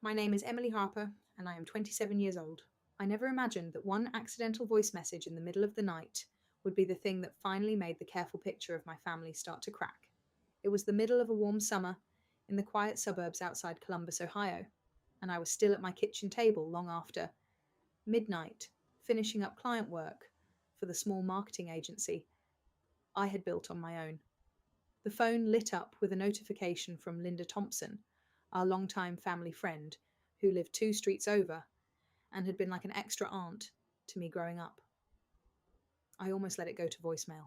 My name is Emily Harper, and I am 27 years old. I never imagined that one accidental voice message in the middle of the night would be the thing that finally made the careful picture of my family start to crack. It was the middle of a warm summer in the quiet suburbs outside Columbus, Ohio, and I was still at my kitchen table long after midnight, finishing up client work for the small marketing agency I had built on my own. The phone lit up with a notification from Linda Thompson, our longtime family friend who lived 2 streets over and had been like an extra aunt to me growing up. I almost let it go to voicemail.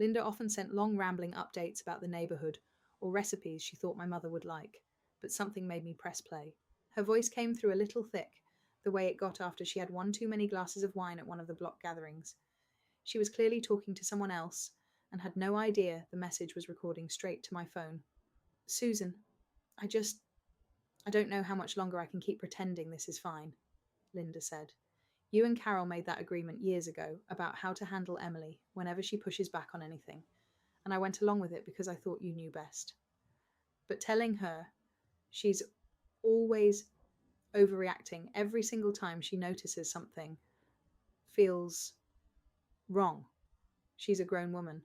Linda often sent long rambling updates about the neighborhood or recipes she thought my mother would like, but something made me press play. Her voice came through a little thick, the way it got after she had one too many glasses of wine at one of the block gatherings. She was clearly talking to someone else and had no idea the message was recording straight to my phone. Susan, I just I don't know how much longer I can keep pretending this is fine, Linda said. You and Carol made that agreement years ago about how to handle Emily whenever she pushes back on anything, and I went along with it because I thought you knew best. But telling her she's always overreacting every single time she notices something feels wrong. She's a grown woman.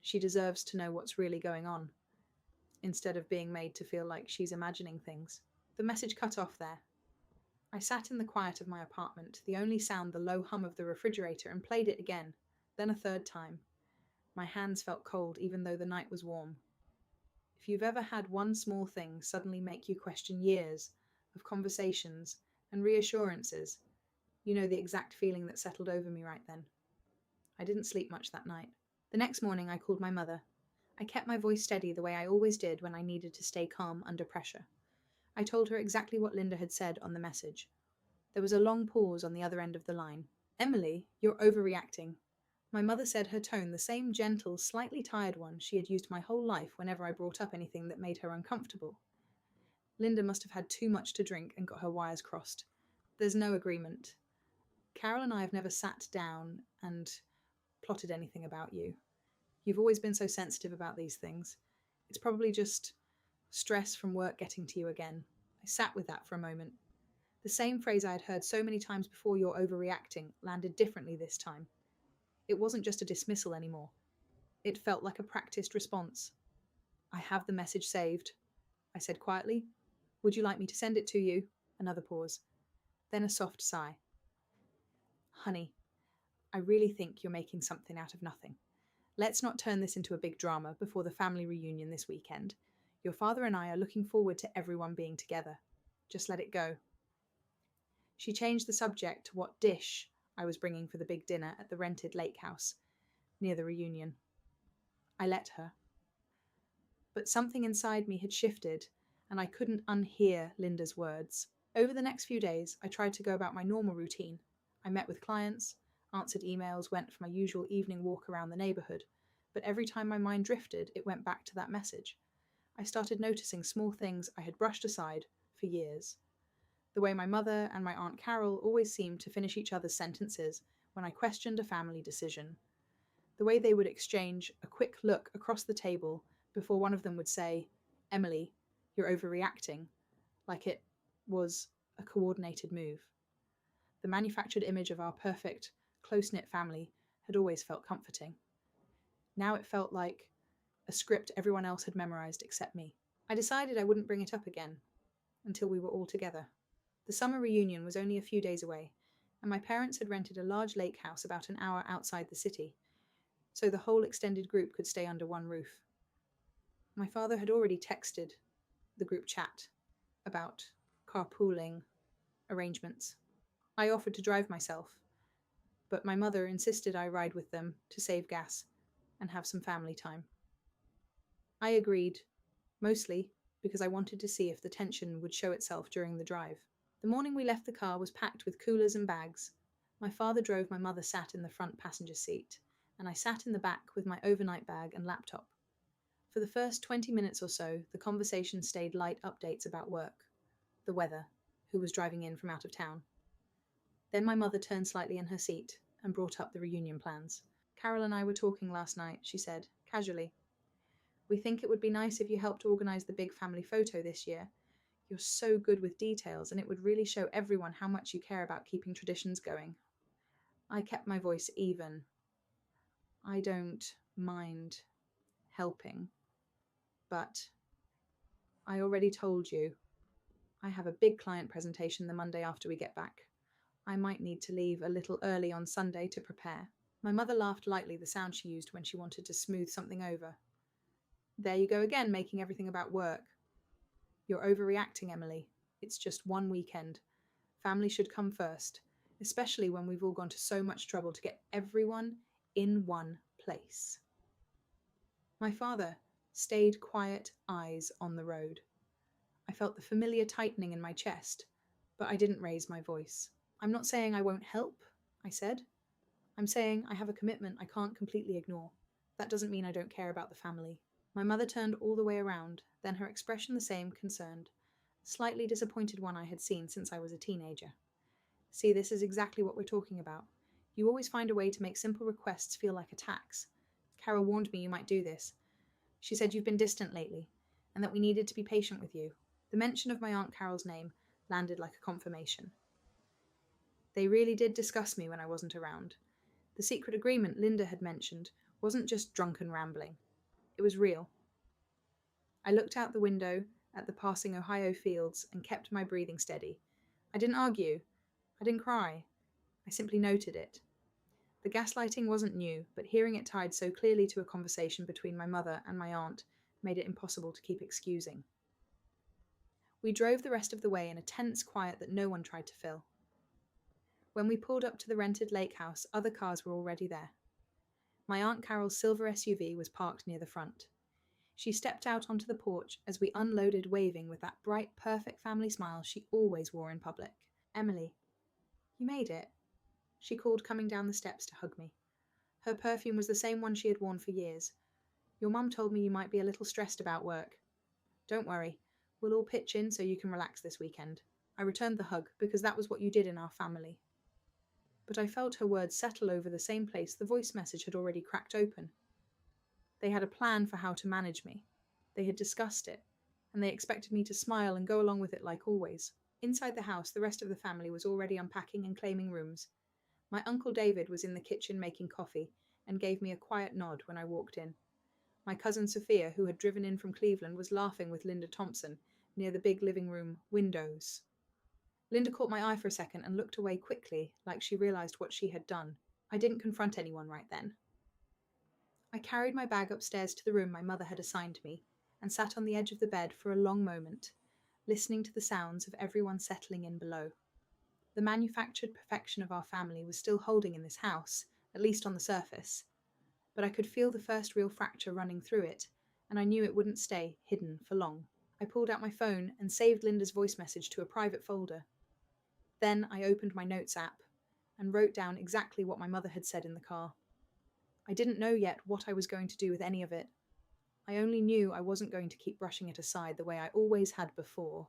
She deserves to know what's really going on, instead of being made to feel like she's imagining things. The message cut off there. I sat in the quiet of my apartment, the only sound the low hum of the refrigerator, and played it again, then a third time. My hands felt cold even though the night was warm. If you've ever had one small thing suddenly make you question years of conversations and reassurances, you know the exact feeling that settled over me right then. I didn't sleep much that night. The next morning I called my mother. I kept my voice steady the way I always did when I needed to stay calm under pressure. I told her exactly what Linda had said on the message. There was a long pause on the other end of the line. Emily, you're overreacting. My mother said, her tone the same gentle, slightly tired one she had used my whole life whenever I brought up anything that made her uncomfortable. Linda must have had too much to drink and got her wires crossed. There's no agreement. Carol and I have never sat down and plotted anything about you. You've always been so sensitive about these things. It's probably just stress from work getting to you again. I sat with that for a moment. The same phrase I had heard so many times before, you're overreacting, landed differently this time. It wasn't just a dismissal anymore. It felt like a practiced response. I have the message saved, I said quietly. Would you like me to send it to you? Another pause. Then a soft sigh. Honey, I really think you're making something out of nothing. Let's not turn this into a big drama before the family reunion this weekend. Your father and I are looking forward to everyone being together. Just let it go. She changed the subject to what dish I was bringing for the big dinner at the rented lake house near the reunion. I let her. But something inside me had shifted, and I couldn't unhear Linda's words. Over the next few days, I tried to go about my normal routine. I met with clients, answered emails, went for my usual evening walk around the neighborhood, but every time my mind drifted, it went back to that message. I started noticing small things I had brushed aside for years. The way my mother and my Aunt Carol always seemed to finish each other's sentences when I questioned a family decision. The way they would exchange a quick look across the table before one of them would say, Emily, you're overreacting, like it was a coordinated move. The manufactured image of our perfect, close-knit family had always felt comforting. Now it felt like a script everyone else had memorized except me. I decided I wouldn't bring it up again until we were all together. The summer reunion was only a few days away, and my parents had rented a large lake house about an hour outside the city, so the whole extended group could stay under one roof. My father had already texted the group chat about carpooling arrangements. I offered to drive myself, but my mother insisted I ride with them to save gas and have some family time. I agreed, mostly because I wanted to see if the tension would show itself during the drive. The morning we left the car was packed with coolers and bags. My father drove, my mother sat in the front passenger seat, and I sat in the back with my overnight bag and laptop. For the first 20 minutes or so, the conversation stayed light updates about work, the weather, who was driving in from out of town. Then my mother turned slightly in her seat and brought up the reunion plans. Carol and I were talking last night, she said, casually. We think it would be nice if you helped organise the big family photo this year. You're so good with details, and it would really show everyone how much you care about keeping traditions going. I kept my voice even. I don't mind helping, but I already told you I have a big client presentation the Monday after we get back. I might need to leave a little early on Sunday to prepare. My mother laughed lightly, the sound she used when she wanted to smooth something over. There you go again, making everything about work. You're overreacting, Emily. It's just one weekend. Family should come first, especially when we've all gone to so much trouble to get everyone in one place. My father stayed quiet, eyes on the road. I felt the familiar tightening in my chest, but I didn't raise my voice. I'm not saying I won't help, I said. I'm saying I have a commitment I can't completely ignore. That doesn't mean I don't care about the family. My mother turned all the way around, then her expression the same, concerned, slightly disappointed one I had seen since I was a teenager. See, this is exactly what we're talking about. You always find a way to make simple requests feel like attacks. Carol warned me you might do this. She said you've been distant lately, and that we needed to be patient with you. The mention of my Aunt Carol's name landed like a confirmation. They really did discuss me when I wasn't around. The secret agreement Linda had mentioned wasn't just drunken rambling. It was real. I looked out the window at the passing Ohio fields and kept my breathing steady. I didn't argue. I didn't cry. I simply noted it. The gaslighting wasn't new, but hearing it tied so clearly to a conversation between my mother and my aunt made it impossible to keep excusing. We drove the rest of the way in a tense quiet that no one tried to fill. When we pulled up to the rented lake house, other cars were already there. My Aunt Carol's silver SUV was parked near the front. She stepped out onto the porch as we unloaded, waving with that bright, perfect family smile she always wore in public. Emily, you made it, she called, coming down the steps to hug me. Her perfume was the same one she had worn for years. Your mum told me you might be a little stressed about work. Don't worry, we'll all pitch in so you can relax this weekend. I returned the hug because that was what you did in our family. But I felt her words settle over the same place the voice message had already cracked open. They had a plan for how to manage me. They had discussed it, and they expected me to smile and go along with it like always. Inside the house, the rest of the family was already unpacking and claiming rooms. My Uncle David was in the kitchen making coffee and gave me a quiet nod when I walked in. My cousin Sophia, who had driven in from Cleveland, was laughing with Linda Thompson near the big living room windows. Linda caught my eye for a second and looked away quickly, like she realized what she had done. I didn't confront anyone right then. I carried my bag upstairs to the room my mother had assigned me and sat on the edge of the bed for a long moment, listening to the sounds of everyone settling in below. The manufactured perfection of our family was still holding in this house, at least on the surface, but I could feel the first real fracture running through it, and I knew it wouldn't stay hidden for long. I pulled out my phone and saved Linda's voice message to a private folder. Then I opened my notes app and wrote down exactly what my mother had said in the car. I didn't know yet what I was going to do with any of it. I only knew I wasn't going to keep brushing it aside the way I always had before.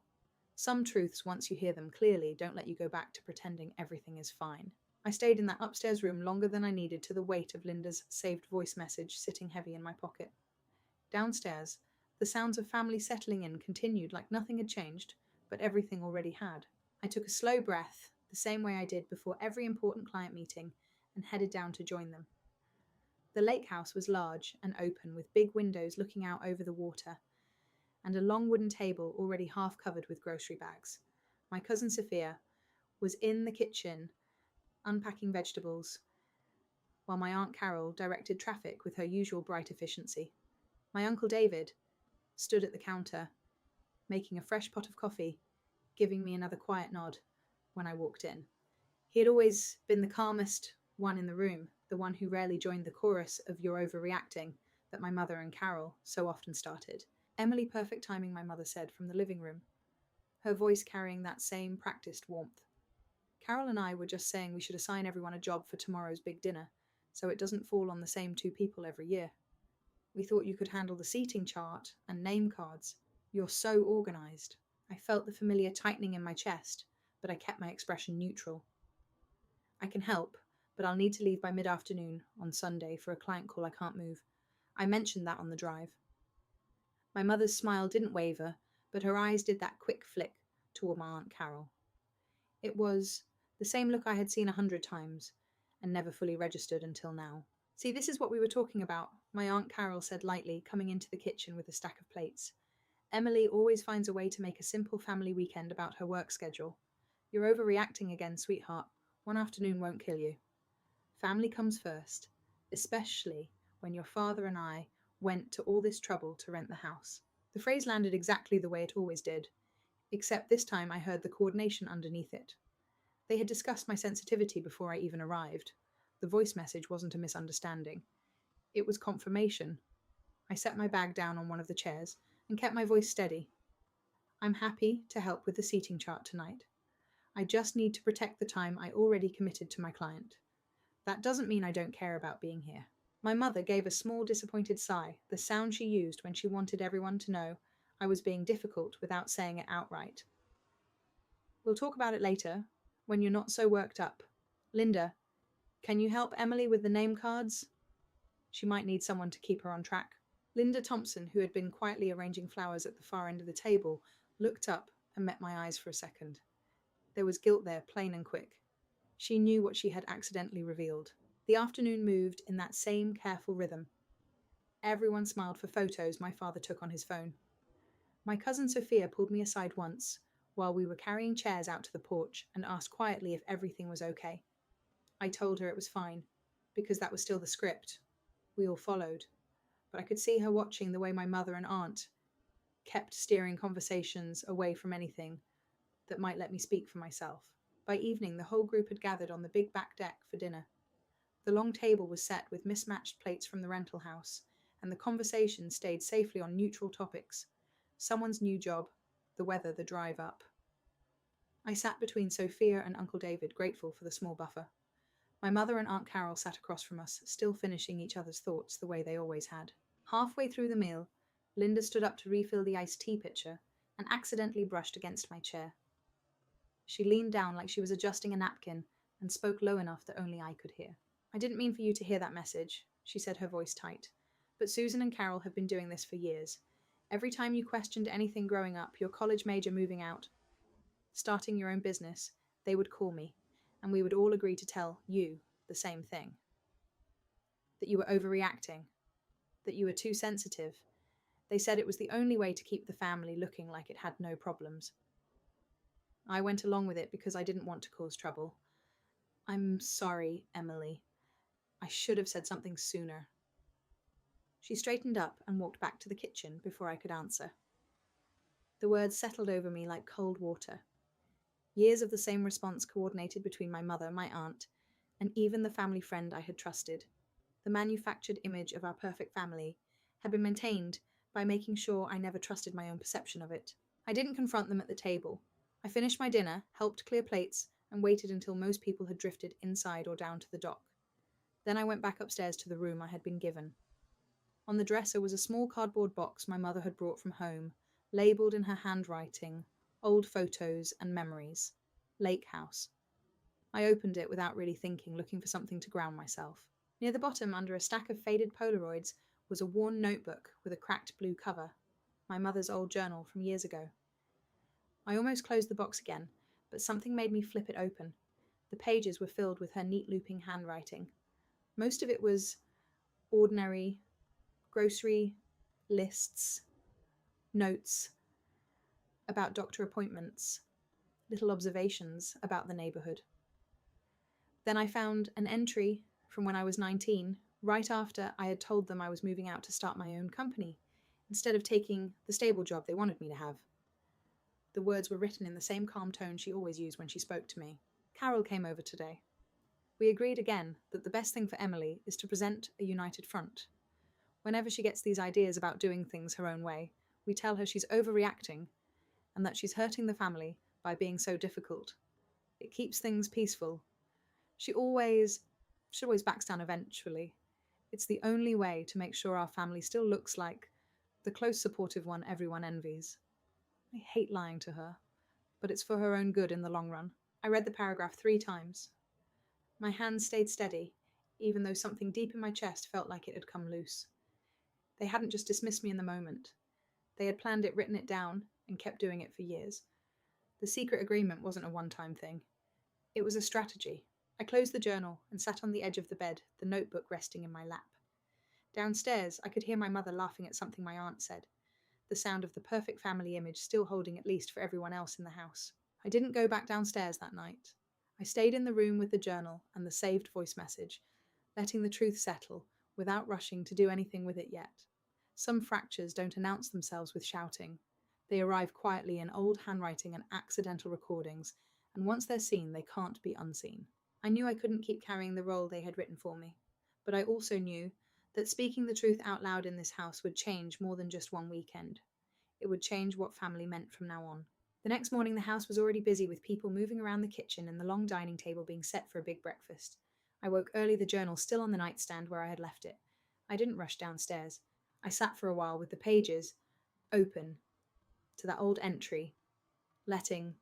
Some truths, once you hear them clearly, don't let you go back to pretending everything is fine. I stayed in that upstairs room longer than I needed, to the weight of Linda's saved voice message sitting heavy in my pocket. Downstairs, the sounds of family settling in continued like nothing had changed, but everything already had. I took a slow breath, the same way I did before every important client meeting, and headed down to join them. The lake house was large and open, with big windows looking out over the water, and a long wooden table already half covered with grocery bags. My cousin Sophia was in the kitchen unpacking vegetables, while my Aunt Carol directed traffic with her usual bright efficiency. My Uncle David stood at the counter, making a fresh pot of coffee, giving me another quiet nod when I walked in. He had always been the calmest one in the room, the one who rarely joined the chorus of "you're overreacting" that my mother and Carol so often started. Emily, perfect timing, my mother said from the living room, her voice carrying that same practiced warmth. Carol and I were just saying we should assign everyone a job for tomorrow's big dinner, so it doesn't fall on the same two people every year. We thought you could handle the seating chart and name cards. You're so organized. I felt the familiar tightening in my chest, but I kept my expression neutral. I can help, but I'll need to leave by mid-afternoon on Sunday for a client call I can't move. I mentioned that on the drive. My mother's smile didn't waver, but her eyes did that quick flick toward my Aunt Carol. It was the same look I had seen 100 times and never fully registered until now. See, this is what we were talking about, my Aunt Carol said lightly, coming into the kitchen with a stack of plates. Emily always finds a way to make a simple family weekend about her work schedule. You're overreacting again, sweetheart. One afternoon won't kill you. Family comes first, especially when your father and I went to all this trouble to rent the house. The phrase landed exactly the way it always did, except this time I heard the coordination underneath it. They had discussed my sensitivity before I even arrived. The voice message wasn't a misunderstanding. It was confirmation. I set my bag down on one of the chairs and kept my voice steady. I'm happy to help with the seating chart tonight. I just need to protect the time I already committed to my client. That doesn't mean I don't care about being here. My mother gave a small disappointed sigh, the sound she used when she wanted everyone to know I was being difficult without saying it outright. We'll talk about it later, when you're not so worked up. Linda, can you help Emily with the name cards? She might need someone to keep her on track. Linda Thompson, who had been quietly arranging flowers at the far end of the table, looked up and met my eyes for a second. There was guilt there, plain and quick. She knew what she had accidentally revealed. The afternoon moved in that same careful rhythm. Everyone smiled for photos my father took on his phone. My cousin Sophia pulled me aside once while we were carrying chairs out to the porch and asked quietly if everything was okay. I told her it was fine, because that was still the script. We all followed, but I could see her watching the way my mother and aunt kept steering conversations away from anything that might let me speak for myself. By evening, the whole group had gathered on the big back deck for dinner. The long table was set with mismatched plates from the rental house, and the conversation stayed safely on neutral topics. Someone's new job, the weather, the drive up. I sat between Sophia and Uncle David, grateful for the small buffer. My mother and Aunt Carol sat across from us, still finishing each other's thoughts the way they always had. Halfway through the meal, Linda stood up to refill the iced tea pitcher and accidentally brushed against my chair. She leaned down like she was adjusting a napkin and spoke low enough that only I could hear. I didn't mean for you to hear that message, she said, her voice tight. But Susan and Carol have been doing this for years. Every time you questioned anything growing up, your college major moving out, starting your own business, they would call me, and we would all agree to tell you the same thing. That you were overreacting, that you were too sensitive. They said it was the only way to keep the family looking like it had no problems. I went along with it because I didn't want to cause trouble. I'm sorry, Emily. I should have said something sooner. She straightened up and walked back to the kitchen before I could answer. The words settled over me like cold water. Years of the same response coordinated between my mother, my aunt, and even the family friend I had trusted. The manufactured image of our perfect family had been maintained by making sure I never trusted my own perception of it. I didn't confront them at the table. I finished my dinner, helped clear plates, and waited until most people had drifted inside or down to the dock. Then I went back upstairs to the room I had been given. On the dresser was a small cardboard box my mother had brought from home, labelled in her handwriting, old photos and memories. Lake House. I opened it without really thinking, looking for something to ground myself. Near the bottom, under a stack of faded Polaroids, was a worn notebook with a cracked blue cover, my mother's old journal from years ago. I almost closed the box again, but something made me flip it open. The pages were filled with her neat looping handwriting. Most of it was ordinary grocery lists, notes about doctor appointments, little observations about the neighbourhood. Then I found an entry from when I was 19, right after I had told them I was moving out to start my own company, instead of taking the stable job they wanted me to have. The words were written in the same calm tone she always used when she spoke to me. Carol came over today. We agreed again that the best thing for Emily is to present a united front. Whenever she gets these ideas about doing things her own way, we tell her she's overreacting and that she's hurting the family by being so difficult. It keeps things peaceful. She always backs down eventually. It's the only way to make sure our family still looks like the close, supportive one everyone envies. I hate lying to her, but it's for her own good in the long run. I read the paragraph 3 times. My hands stayed steady, even though something deep in my chest felt like it had come loose. They hadn't just dismissed me in the moment. They had planned it, written it down, and kept doing it for years. The secret agreement wasn't a one-time thing. It was a strategy. I closed the journal and sat on the edge of the bed, the notebook resting in my lap. Downstairs, I could hear my mother laughing at something my aunt said, the sound of the perfect family image still holding at least for everyone else in the house. I didn't go back downstairs that night. I stayed in the room with the journal and the saved voice message, letting the truth settle without rushing to do anything with it yet. Some fractures don't announce themselves with shouting. They arrive quietly in old handwriting and accidental recordings, and once they're seen, they can't be unseen. I knew I couldn't keep carrying the role they had written for me, but I also knew that speaking the truth out loud in this house would change more than just one weekend. It would change what family meant from now on. The next morning, the house was already busy with people moving around the kitchen and the long dining table being set for a big breakfast. I woke early, the journal still on the nightstand where I had left it. I didn't rush downstairs. I sat for a while with the pages open to that old entry, letting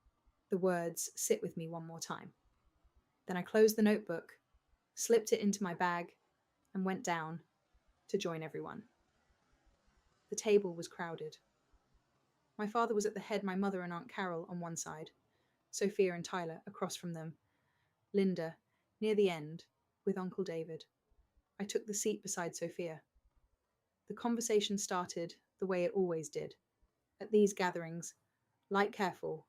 the words sit with me one more time. Then I closed the notebook, slipped it into my bag, and went down to join everyone. The table was crowded. My father was at the head, my mother and Aunt Carol on one side, Sophia and Tyler across from them, Linda near the end with Uncle David. I took the seat beside Sophia. The conversation started the way it always did. At these gatherings, light, careful,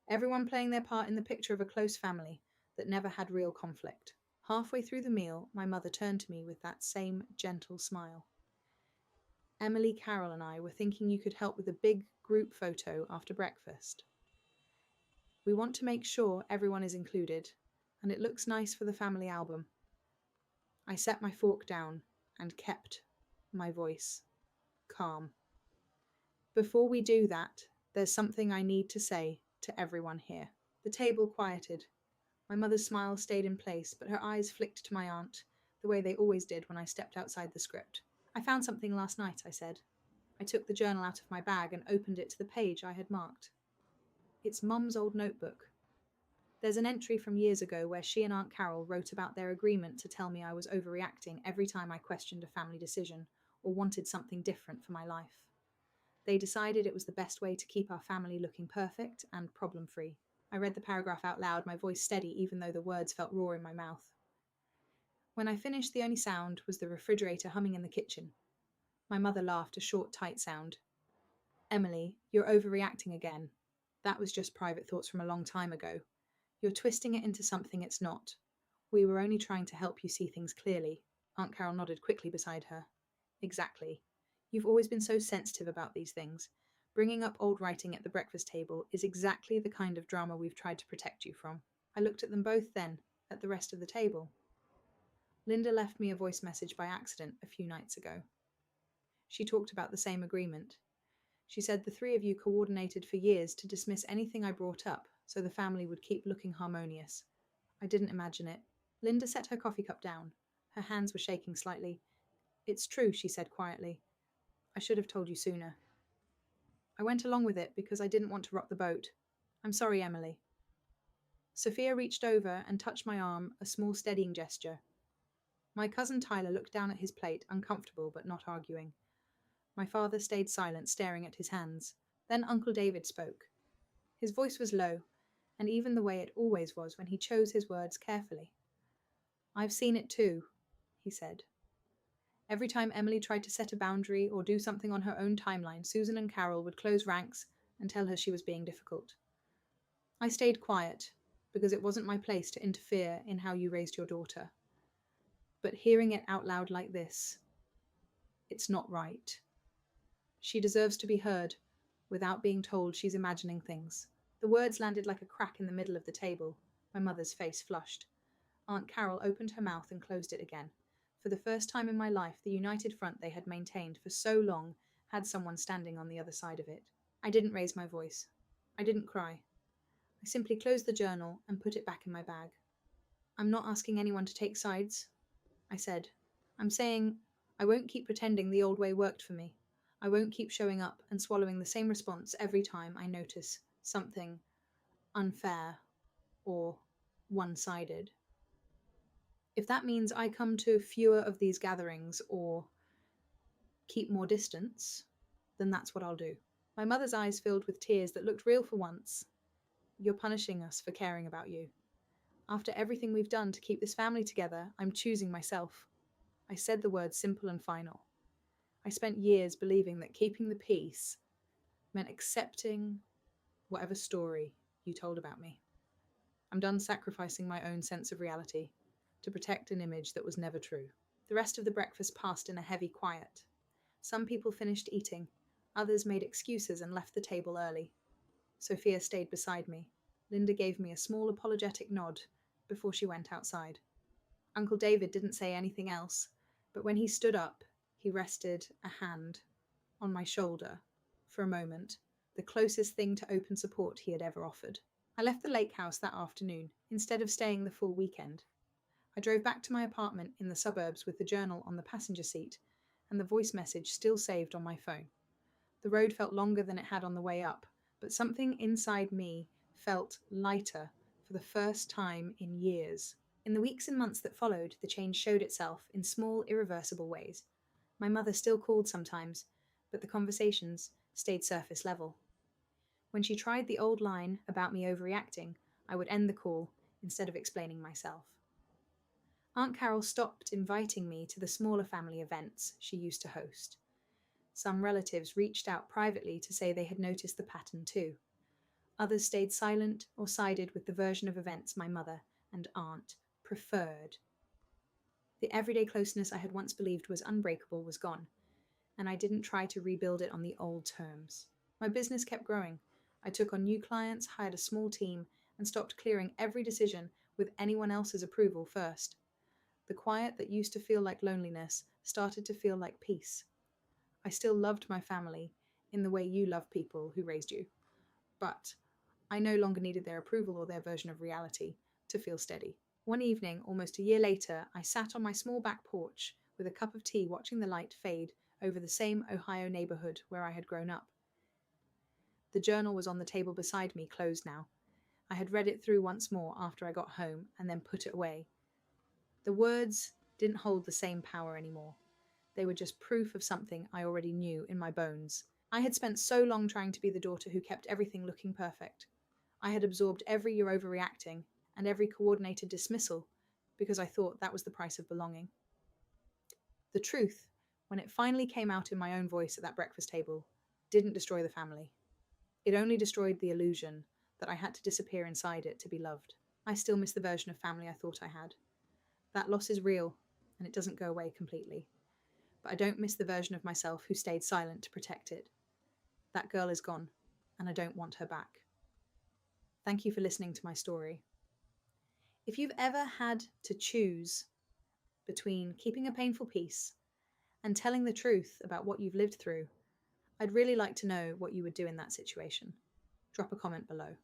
everyone playing their part in the picture of a close family that never had real conflict. Halfway through the meal, my mother turned to me with that same gentle smile. Emily, Carol, and I were thinking you could help with a big group photo after breakfast. We want to make sure everyone is included, and it looks nice for the family album. I set my fork down and kept my voice calm. Before we do that, there's something I need to say to everyone here. The table quieted. My mother's smile stayed in place, but her eyes flicked to my aunt, the way they always did when I stepped outside the script. I found something last night, I said. I took the journal out of my bag and opened it to the page I had marked. It's Mum's old notebook. There's an entry from years ago where she and Aunt Carol wrote about their agreement to tell me I was overreacting every time I questioned a family decision or wanted something different for my life. They decided it was the best way to keep our family looking perfect and problem-free. I read the paragraph out loud, my voice steady even though the words felt raw in my mouth. When I finished, the only sound was the refrigerator humming in the kitchen. My mother laughed, a short, tight sound. Emily, you're overreacting again. That was just private thoughts from a long time ago. You're twisting it into something it's not. We were only trying to help you see things clearly. Aunt Carol nodded quickly beside her. Exactly. You've always been so sensitive about these things. Bringing up old writing at the breakfast table is exactly the kind of drama we've tried to protect you from. I looked at them both then, at the rest of the table. Linda left me a voice message by accident a few nights ago. She talked about the same agreement. She said the three of you coordinated for years to dismiss anything I brought up, so the family would keep looking harmonious. I didn't imagine it. Linda set her coffee cup down. Her hands were shaking slightly. It's true, she said quietly. I should have told you sooner. I went along with it because I didn't want to rock the boat. I'm sorry, Emily. Sophia reached over and touched my arm, a small steadying gesture. My cousin Tyler looked down at his plate, uncomfortable but not arguing. My father stayed silent, staring at his hands. Then Uncle David spoke. His voice was low, and even the way it always was when he chose his words carefully. I've seen it too, he said. Every time Emily tried to set a boundary or do something on her own timeline, Susan and Carol would close ranks and tell her she was being difficult. I stayed quiet, because it wasn't my place to interfere in how you raised your daughter. But hearing it out loud like this, it's not right. She deserves to be heard, without being told she's imagining things. The words landed like a crack in the middle of the table. My mother's face flushed. Aunt Carol opened her mouth and closed it again. For the first time in my life, the united front they had maintained for so long had someone standing on the other side of it. I didn't raise my voice. I didn't cry. I simply closed the journal and put it back in my bag. I'm not asking anyone to take sides, I said. I'm saying I won't keep pretending the old way worked for me. I won't keep showing up and swallowing the same response every time I notice something unfair or one-sided. If that means I come to fewer of these gatherings or keep more distance, then that's what I'll do. My mother's eyes filled with tears that looked real for once. You're punishing us for caring about you. After everything we've done to keep this family together, I'm choosing myself. I said the words simple and final. I spent years believing that keeping the peace meant accepting whatever story you told about me. I'm done sacrificing my own sense of reality to protect an image that was never true. The rest of the breakfast passed in a heavy quiet. Some people finished eating, others made excuses and left the table early. Sophia stayed beside me. Linda gave me a small apologetic nod before she went outside. Uncle David didn't say anything else, but when he stood up, he rested a hand on my shoulder for a moment, the closest thing to open support he had ever offered. I left the lake house that afternoon, instead of staying the full weekend. I drove back to my apartment in the suburbs with the journal on the passenger seat and the voice message still saved on my phone. The road felt longer than it had on the way up, but something inside me felt lighter for the first time in years. In the weeks and months that followed, the change showed itself in small, irreversible ways. My mother still called sometimes, but the conversations stayed surface level. When she tried the old line about me overreacting, I would end the call instead of explaining myself. Aunt Carol stopped inviting me to the smaller family events she used to host. Some relatives reached out privately to say they had noticed the pattern too. Others stayed silent or sided with the version of events my mother and aunt preferred. The everyday closeness I had once believed was unbreakable was gone, and I didn't try to rebuild it on the old terms. My business kept growing. I took on new clients, hired a small team, and stopped clearing every decision with anyone else's approval first. The quiet that used to feel like loneliness started to feel like peace. I still loved my family in the way you love people who raised you, but I no longer needed their approval or their version of reality to feel steady. One evening, almost a year later, I sat on my small back porch with a cup of tea watching the light fade over the same Ohio neighborhood where I had grown up. The journal was on the table beside me, closed now. I had read it through once more after I got home and then put it away. The words didn't hold the same power anymore. They were just proof of something I already knew in my bones. I had spent so long trying to be the daughter who kept everything looking perfect. I had absorbed every "you're overreacting" and every coordinated dismissal because I thought that was the price of belonging. The truth, when it finally came out in my own voice at that breakfast table, didn't destroy the family. It only destroyed the illusion that I had to disappear inside it to be loved. I still miss the version of family I thought I had. That loss is real, and it doesn't go away completely. But I don't miss the version of myself who stayed silent to protect it. That girl is gone, and I don't want her back. Thank you for listening to my story. If you've ever had to choose between keeping a painful peace and telling the truth about what you've lived through, I'd really like to know what you would do in that situation. Drop a comment below.